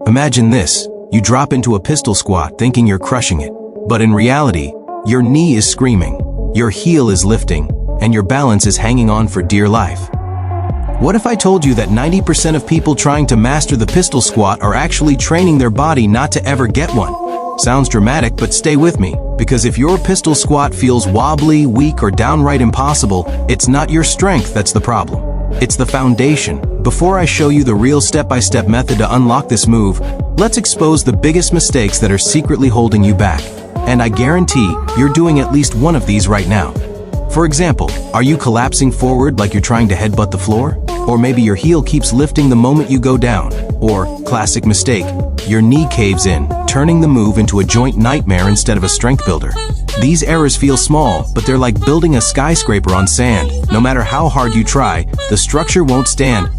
Imagine this. You drop into a pistol squat thinking you're crushing it. But in reality, your knee is screaming, your heel is lifting, and your balance is hanging on for dear life. What if I told you that 90% of people trying to master the pistol squat are actually training their body not to ever get one? Sounds dramatic, but stay with me, because if your pistol squat feels wobbly, weak, or downright impossible, it's not your strength that's the problem. It's the foundation. Before I show you the real step-by-step method to unlock this move, let's expose the biggest mistakes that are secretly holding you back. And I guarantee you're doing at least one of these right now. For example, are you collapsing forward like you're trying to headbutt the floor? Or maybe your heel keeps lifting the moment you go down. Or, classic mistake, your knee caves in, turning the move into a joint nightmare instead of a strength builder. These errors feel small, but they're like building a skyscraper on sand. No matter how hard you try, the structure won't stand.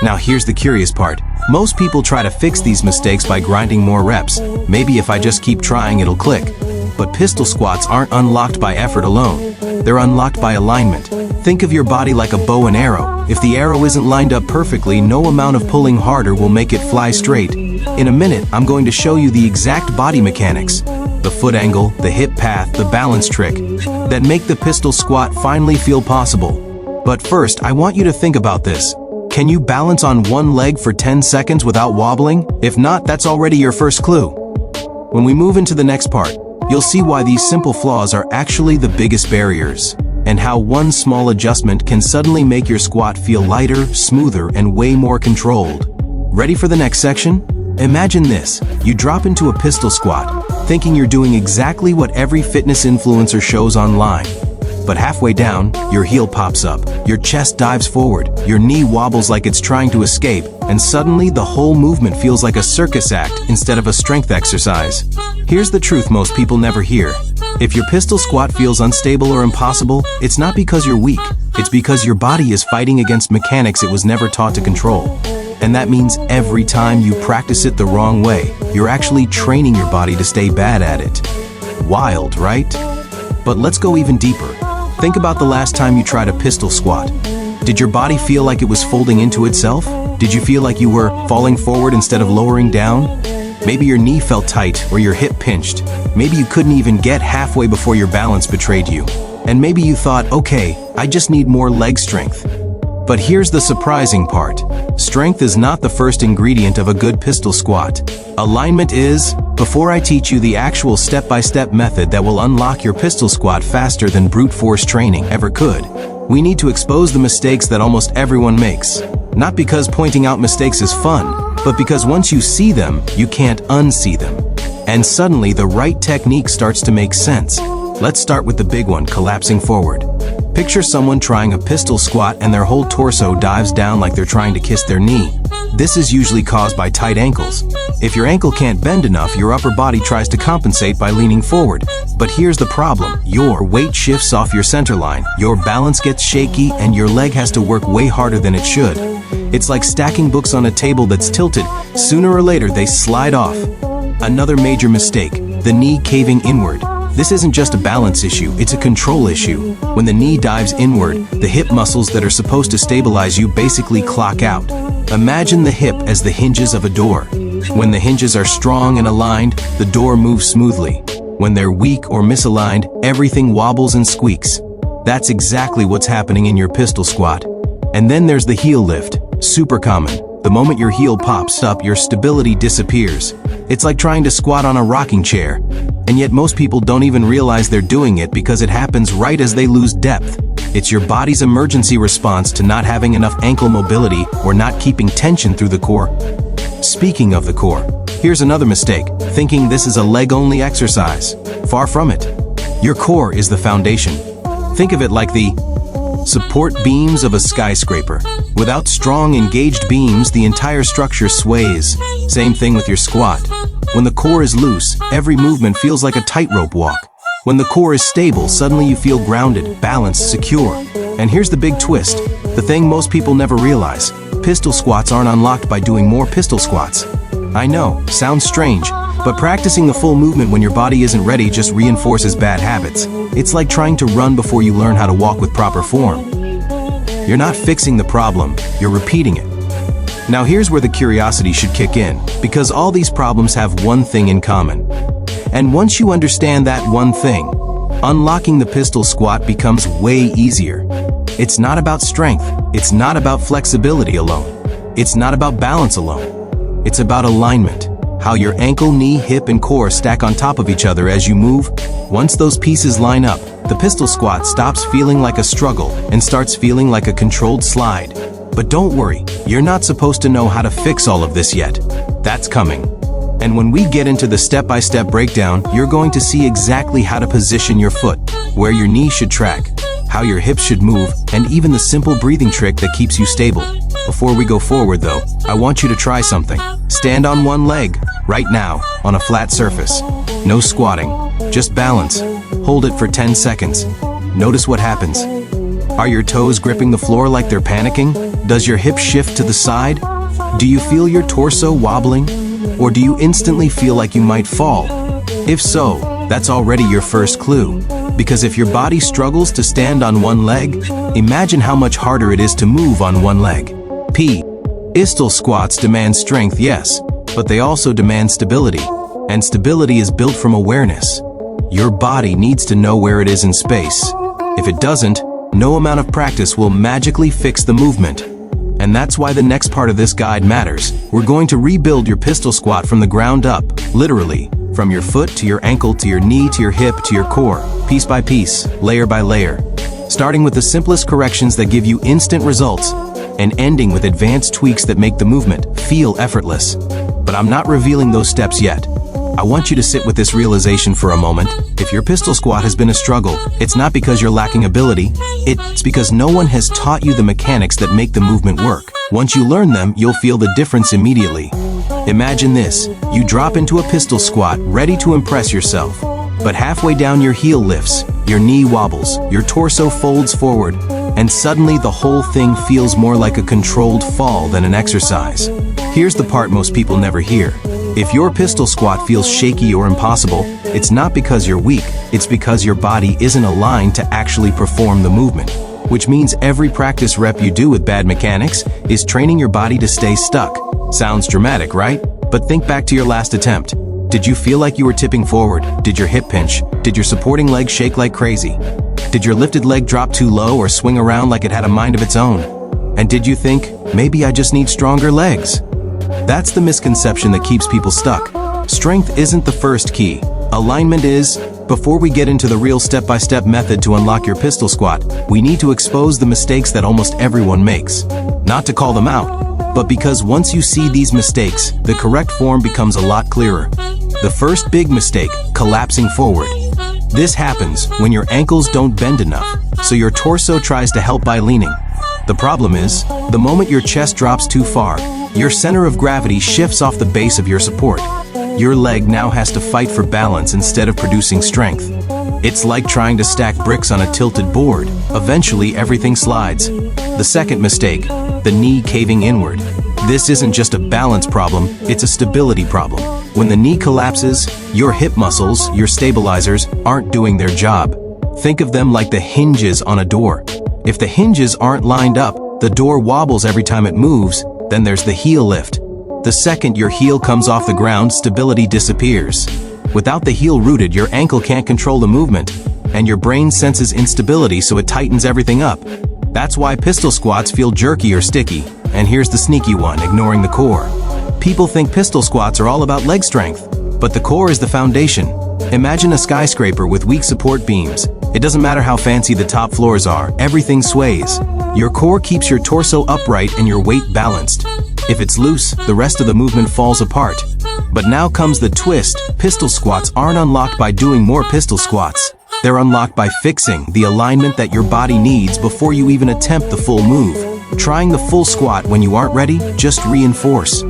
Now here's the curious part. Most people try to fix these mistakes by grinding more reps. Maybe if I just keep trying, it'll click. But pistol squats aren't unlocked by effort alone. They're unlocked by alignment. Think of your body like a bow and arrow. If the arrow isn't lined up perfectly, no amount of pulling harder will make it fly straight. In a minute, I'm going to show you the exact body mechanics, the foot angle, the hip path, the balance trick, that make the pistol squat finally feel possible. But first, I want you to think about this. Can you balance on one leg for 10 seconds without wobbling? If not, that's already your first clue. When we move into the next part, you'll see why these simple flaws are actually the biggest barriers, and how one small adjustment can suddenly make your squat feel lighter, smoother, and way more controlled. Ready for the next section? Imagine this. You drop into a pistol squat, thinking you're doing exactly what every fitness influencer shows online. But halfway down, your heel pops up, your chest dives forward, your knee wobbles like it's trying to escape, and suddenly the whole movement feels like a circus act instead of a strength exercise. Here's the truth most people never hear. If your pistol squat feels unstable or impossible, it's not because you're weak. It's because your body is fighting against mechanics it was never taught to control. And that means every time you practice it the wrong way, you're actually training your body to stay bad at it. Wild, right? But let's go even deeper. Think about the last time you tried a pistol squat. Did your body feel like it was folding into itself? Did you feel like you were falling forward instead of lowering down? Maybe your knee felt tight or your hip pinched. Maybe you couldn't even get halfway before your balance betrayed you. And maybe you thought, okay, I just need more leg strength. But here's the surprising part. Strength is not the first ingredient of a good pistol squat. Alignment is. Before I teach you the actual step-by-step method that will unlock your pistol squat faster than brute force training ever could, we need to expose the mistakes that almost everyone makes. Not because pointing out mistakes is fun, but because once you see them, you can't unsee them. And suddenly the right technique starts to make sense. Let's start with the big one, collapsing forward. Picture someone trying a pistol squat and their whole torso dives down like they're trying to kiss their knee. This is usually caused by tight ankles. If your ankle can't bend enough, your upper body tries to compensate by leaning forward. But here's the problem. Your weight shifts off your center line, your balance gets shaky, and your leg has to work way harder than it should. It's like stacking books on a table that's tilted. Sooner or later, they slide off. Another major mistake, the knee caving inward. This isn't just a balance issue, it's a control issue. When the knee dives inward, the hip muscles that are supposed to stabilize you basically clock out. Imagine the hip as the hinges of a door. When the hinges are strong and aligned, the door moves smoothly. When they're weak or misaligned, everything wobbles and squeaks. That's exactly what's happening in your pistol squat. And then there's the heel lift, super common. The moment your heel pops up, your stability disappears. It's like trying to squat on a rocking chair. And yet most people don't even realize they're doing it because it happens right as they lose depth. It's your body's emergency response to not having enough ankle mobility or not keeping tension through the core. Speaking of the core, here's another mistake, thinking this is a leg-only exercise. Far from it. Your core is the foundation. Think of it like the support beams of a skyscraper. Without strong, engaged beams, the entire structure sways. Same thing with your squat. When the core is loose, every movement feels like a tightrope walk. When the core is stable, suddenly you feel grounded, balanced, secure. And here's the big twist, the thing most people never realize. Pistol squats aren't unlocked by doing more pistol squats. I know, sounds strange, but practicing the full movement when your body isn't ready just reinforces bad habits. It's like trying to run before you learn how to walk with proper form. You're not fixing the problem, you're repeating it. Now here's where the curiosity should kick in, because all these problems have one thing in common. And once you understand that one thing, unlocking the pistol squat becomes way easier. It's not about strength, it's not about flexibility alone, it's not about balance alone. It's about alignment, how your ankle, knee, hip, and core stack on top of each other as you move. Once those pieces line up, the pistol squat stops feeling like a struggle and starts feeling like a controlled slide. But don't worry, you're not supposed to know how to fix all of this yet. That's coming. And when we get into the step-by-step breakdown, you're going to see exactly how to position your foot, where your knee should track, how your hips should move, and even the simple breathing trick that keeps you stable. Before we go forward though, I want you to try something. Stand on one leg, right now, on a flat surface. No squatting, just balance. Hold it for 10 seconds. Notice what happens. Are your toes gripping the floor like they're panicking? Does your hip shift to the side? Do you feel your torso wobbling? Or do you instantly feel like you might fall? If so, that's already your first clue. Because if your body struggles to stand on one leg, imagine how much harder it is to move on one leg. Pistol squats demand strength, yes, but they also demand stability. And stability is built from awareness. Your body needs to know where it is in space. If it doesn't, no amount of practice will magically fix the movement. And that's why the next part of this guide matters. We're going to rebuild your pistol squat from the ground up, literally, from your foot to your ankle to your knee to your hip to your core, piece by piece, layer by layer. Starting with the simplest corrections that give you instant results, and ending with advanced tweaks that make the movement feel effortless. But I'm not revealing those steps yet. I want you to sit with this realization for a moment. If your pistol squat has been a struggle, it's not because you're lacking ability, it's because no one has taught you the mechanics that make the movement work. Once you learn them, you'll feel the difference immediately. Imagine this, you drop into a pistol squat, ready to impress yourself. But halfway down your heel lifts, your knee wobbles, your torso folds forward, and suddenly the whole thing feels more like a controlled fall than an exercise. Here's the part most people never hear. If your pistol squat feels shaky or impossible, it's not because you're weak, it's because your body isn't aligned to actually perform the movement. Which means every practice rep you do with bad mechanics is training your body to stay stuck. Sounds dramatic, right? But think back to your last attempt. Did you feel like you were tipping forward? Did your hip pinch? Did your supporting leg shake like crazy? Did your lifted leg drop too low or swing around like it had a mind of its own? And did you think, maybe I just need stronger legs? That's the misconception that keeps people stuck. Strength isn't the first key. Alignment is. Before we get into the real step-by-step method to unlock your pistol squat, we need to expose the mistakes that almost everyone makes. Not to call them out, but because once you see these mistakes, the correct form becomes a lot clearer. The first big mistake, collapsing forward. This happens when your ankles don't bend enough, so your torso tries to help by leaning. The problem is, the moment your chest drops too far, your center of gravity shifts off the base of your support. Your leg now has to fight for balance instead of producing strength. It's like trying to stack bricks on a tilted board. Eventually, everything slides. The second mistake, the knee caving inward. This isn't just a balance problem, it's a stability problem. When the knee collapses, your hip muscles, your stabilizers, aren't doing their job. Think of them like the hinges on a door. If the hinges aren't lined up, the door wobbles every time it moves. Then there's the heel lift. The second your heel comes off the ground, stability disappears. Without the heel rooted, your ankle can't control the movement, and your brain senses instability, so it tightens everything up. That's why pistol squats feel jerky or sticky. And here's the sneaky one, ignoring the core. People think pistol squats are all about leg strength, but the core is the foundation. Imagine a skyscraper with weak support beams. It doesn't matter how fancy the top floors are, everything sways. Your core keeps your torso upright and your weight balanced. If it's loose, the rest of the movement falls apart. But now comes the twist. Pistol squats aren't unlocked by doing more pistol squats. They're unlocked by fixing the alignment that your body needs before you even attempt the full move. Trying the full squat when you aren't ready, just reinforce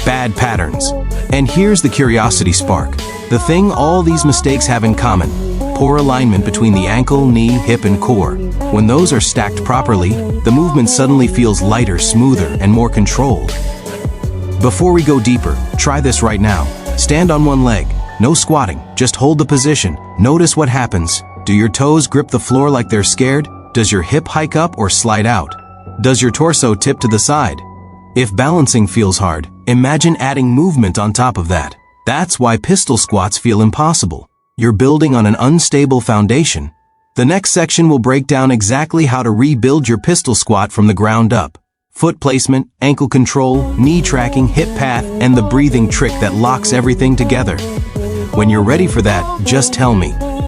bad patterns. And here's the curiosity spark. The thing all these mistakes have in common. Poor alignment between the ankle, knee, hip, and core. When those are stacked properly, the movement suddenly feels lighter, smoother, and more controlled. Before we go deeper, try this right now. Stand on one leg. No squatting, just hold the position. Notice what happens. Do your toes grip the floor like they're scared? Does your hip hike up or slide out? Does your torso tip to the side? If balancing feels hard, imagine adding movement on top of that. That's why pistol squats feel impossible. You're building on an unstable foundation. The next section will break down exactly how to rebuild your pistol squat from the ground up. Foot placement, ankle control, knee tracking, hip path, and the breathing trick that locks everything together. When you're ready for that, just tell me.